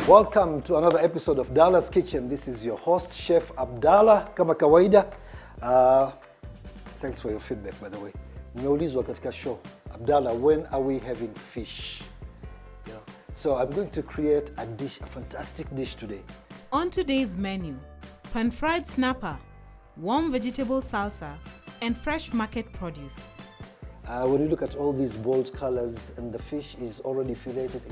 Welcome to another episode of DALAS Kitchen. This is your host, Chef Abdallah, kama kawaida. Thanks for your feedback, by the way. Nimeulizwa katika show, Abdallah, when are we having fish? You know, so I'm going to create a dish, a fantastic dish today. On today's menu, pan-fried snapper, warm vegetable salsa, and fresh market produce. When you look at all these bold colors and the fish is already filleted,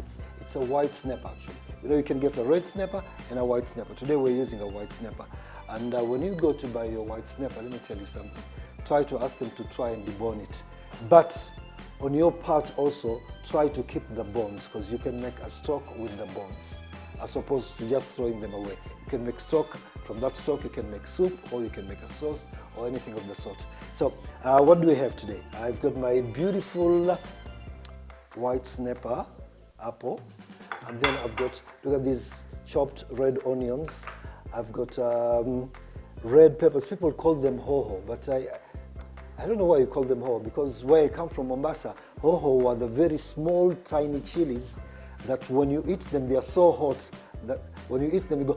it's a white snapper actually. You know, you can get a red snapper and a white snapper. Today we're using a white snapper. And when you go to buy your white snapper, let me tell you something. Try to ask them to try and debone it. But on your part also, try to keep the bones because you can make a stock with the bones as opposed to just throwing them away. You can make stock. From that stock you can make soup or you can make a sauce or anything of the sort. So what do we have today? I've got my beautiful white snapper apple, and then I've got, look at these chopped red onions. I've got red peppers. People call them hoho, but I don't know why you call them hoho, because where I come from, Mombasa, hoho are the very small tiny chilies that when you eat them they are so hot that when you eat them you go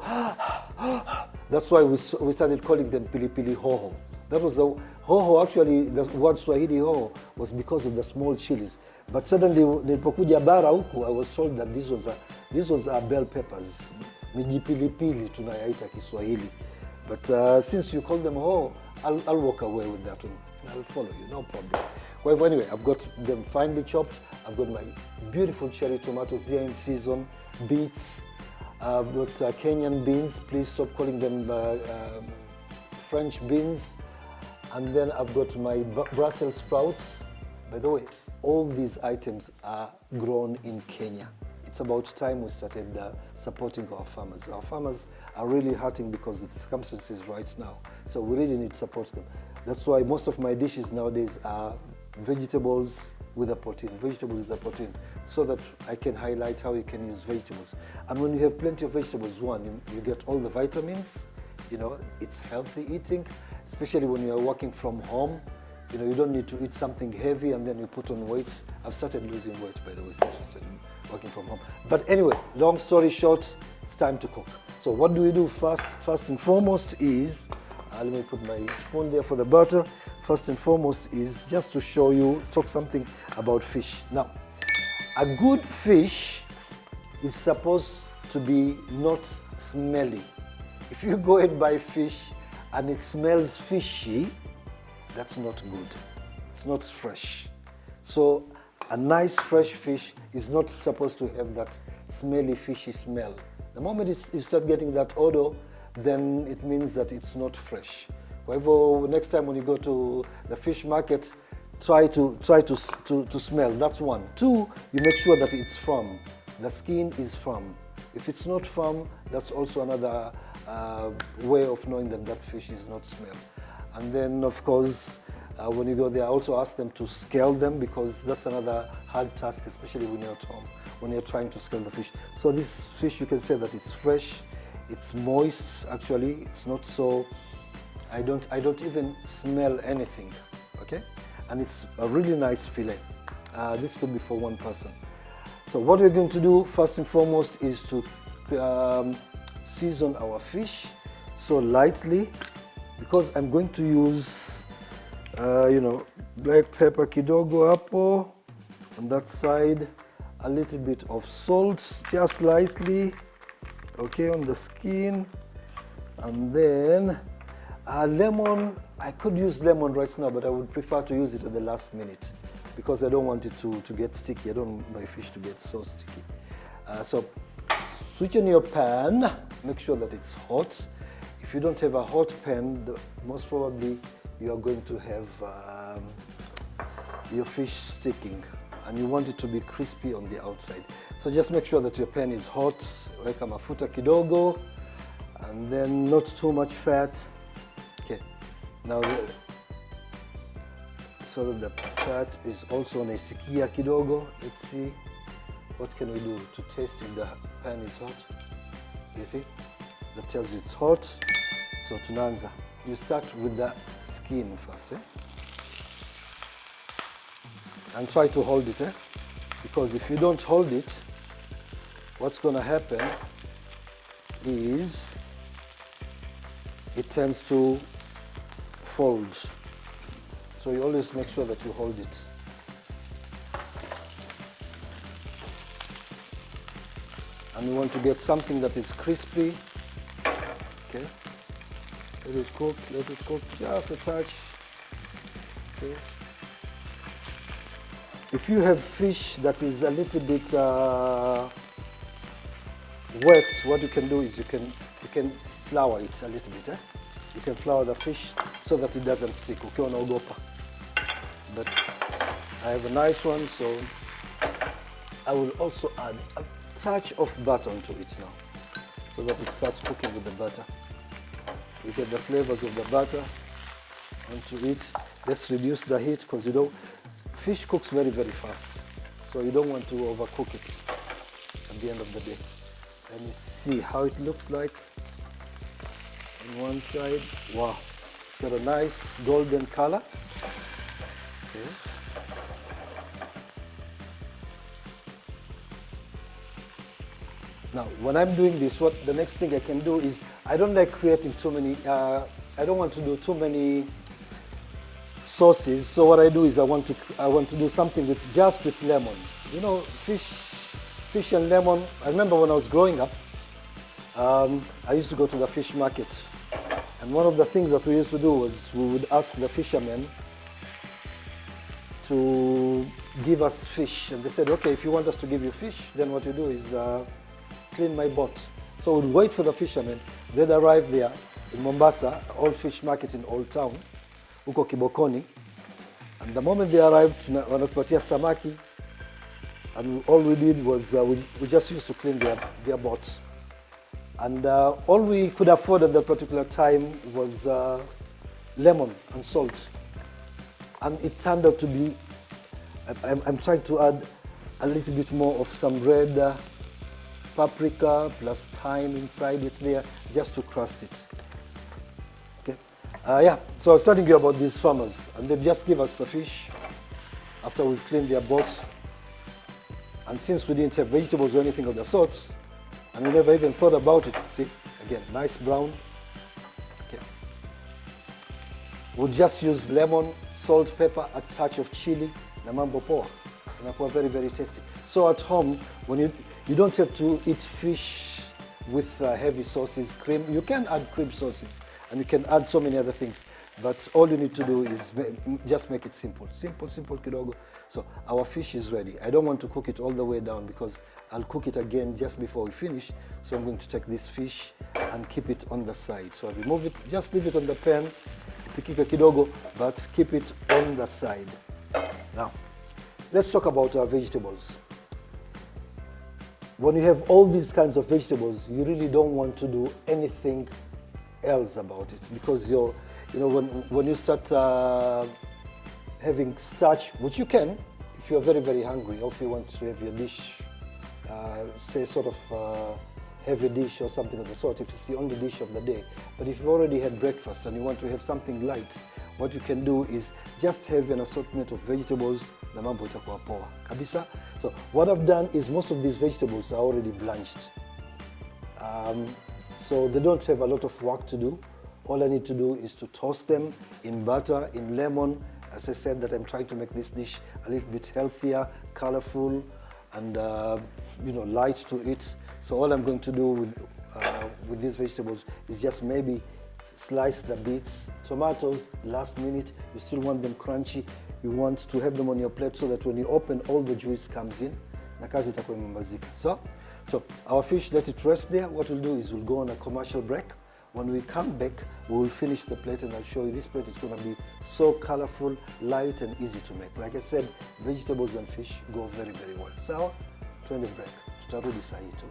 that's why we started calling them pili hoho. That was the hoho, actually the word Swahili hoho was because of the small chilies. But suddenly nilipokuja bara huku, I was told that these was bell peppers, mijipilipili tunayaita Kiswahili. But since you call them hoho, I'll walk away with that one and I'll follow you, no problem. Well, anyway, I've got them finely chopped. I've got my beautiful cherry tomatoes there in season, beets. I've got Kenyan beans. Please stop calling them French beans. And then I've got my Brussels sprouts. By the way, all these items are grown in Kenya. It's about time we started supporting our farmers. Our farmers are really hurting because of the circumstances right now. So we really need to support them. That's why most of my dishes nowadays are vegetables with a protein, so that I can highlight how you can use vegetables. And when you have plenty of vegetables, one, you get all the vitamins, you know, it's healthy eating, especially when you are working from home. You know, you don't need to eat something heavy and then you put on weights. I've started losing weight, by the way, since we started working from home. But anyway, long story short, it's time to cook. So what do we do first? First and foremost is, let me put my spoon there for the butter. First and foremost is just to show you, talk something about fish. Now, a good fish is supposed to be not smelly. If you go and buy fish and it smells fishy, that's not good. It's not fresh. So a nice fresh fish is not supposed to have that smelly fishy smell. The moment you start getting that odor, then it means that it's not fresh. However, next time when you go to the fish market, try to smell. That's one. Two, you make sure that it's firm. The skin is firm. If it's not firm, that's also another way of knowing that that fish is not smelled. And then, of course, when you go there, also ask them to scale them, because that's another hard task, especially when you're at home, when you're trying to scale the fish. So this fish, you can say that it's fresh, it's moist. Actually, it's not so. I don't even smell anything, okay? And it's a really nice fillet. This could be for one person. So what we're going to do first and foremost is to season our fish so lightly, because I'm going to use, you know, black pepper kidogo hapo on that side, a little bit of salt, just lightly, okay, on the skin, and then lemon. I could use lemon right now, but I would prefer to use it at the last minute because I don't want it to get sticky. I don't want my fish to get so sticky. So switch on your pan, make sure that it's hot. If you don't have a hot pan, most probably you are going to have your fish sticking, and you want it to be crispy on the outside. So just make sure that your pan is hot, weka mafuta kidogo, and then not too much fat. Okay, now so that the fat is also naisikia kidogo. Let's see, what can we do to taste if the pan is hot? You see, that tells you it's hot. So tunaanza, you start with the skin first, and try to hold it, because if you don't hold it, what's going to happen is it tends to fold. So you always make sure that you hold it. And you want to get something that is crispy. Okay. Let it cook just a touch. Okay. If you have fish that is a little bit wet, what you can do is you can flour it a little bit. You can flour the fish so that it doesn't stick. Ukiwa unaogopa. But I have a nice one, so I will also add a touch of butter onto it now, so that it starts cooking with the butter. You get the flavors of the butter onto it. Let's reduce the heat because you know fish cooks very, very fast, so you don't want to overcook it at the end of the day. Let me see how it looks like on one side. Wow, it's got a nice golden color. Okay. Now, when I'm doing this, what the next thing I can do is, I don't like creating too many, I don't want to do too many sauces. So what I do is I want to do something just with lemon. You know, fish and lemon. I remember when I was growing up, I used to go to the fish market. And one of the things that we used to do was we would ask the fishermen to give us fish. And they said, okay, if you want us to give you fish, then what you do is clean my boat. So we'd wait for the fishermen. They'd arrive there in Mombasa, old fish market in Old Town, huko Kibokoni. And the moment they arrived, wanatupatia samaki. And all we did was we just used to clean their boats. And all we could afford at that particular time was lemon and salt. And it turned out to be, I'm trying to add a little bit more of some red paprika plus thyme inside it there, just to crust it. Okay. Yeah, so I was telling you about these farmers, and they just give us the fish after we've cleaned their boats. And since we didn't have vegetables or anything of the sort, and we never even thought about it, see, again, nice brown. Okay. We'll just use lemon, salt, pepper, a touch of chili, na mambo poa. Inakuwa very, very tasty. So at home, when you don't have to eat fish with heavy sauces, cream. You can add cream sauces, and you can add so many other things. But all you need to do is just make it simple. Simple kidogo. So our fish is ready. I don't want to cook it all the way down because I'll cook it again just before we finish. So I'm going to take this fish and keep it on the side. So I remove it, just leave it on the pan, pikika kidogo, but keep it on the side. Now, let's talk about our vegetables. When you have all these kinds of vegetables, you really don't want to do anything else about it, because when you start having starch, which you can if you're very, very hungry, or if you want to have your dish, say sort of heavy dish or something of the sort, if it's the only dish of the day. But if you've already had breakfast and you want to have something light, what you can do is just have an assortment of vegetables, na mambo itakuwa poa kabisa. So what I've done is most of these vegetables are already blanched. So they don't have a lot of work to do. All I need to do is to toast them in butter, in lemon. As I said, that I'm trying to make this dish a little bit healthier, colorful, and light to it. So all I'm going to do with these vegetables is just maybe slice the beets. Tomatoes, last minute, you still want them crunchy. You want to have them on your plate so that when you open, all the juice comes in. Na kazi itakuwa imemalizika. So our fish, let it rest there. What we'll do is we'll go on a commercial break. When we come back, we will finish the plate and I'll show you. This plate is going to be so colorful, light, and easy to make. Like I said, vegetables and fish go very, very well. Sawa, twende break. Tutarudi saa hii tu.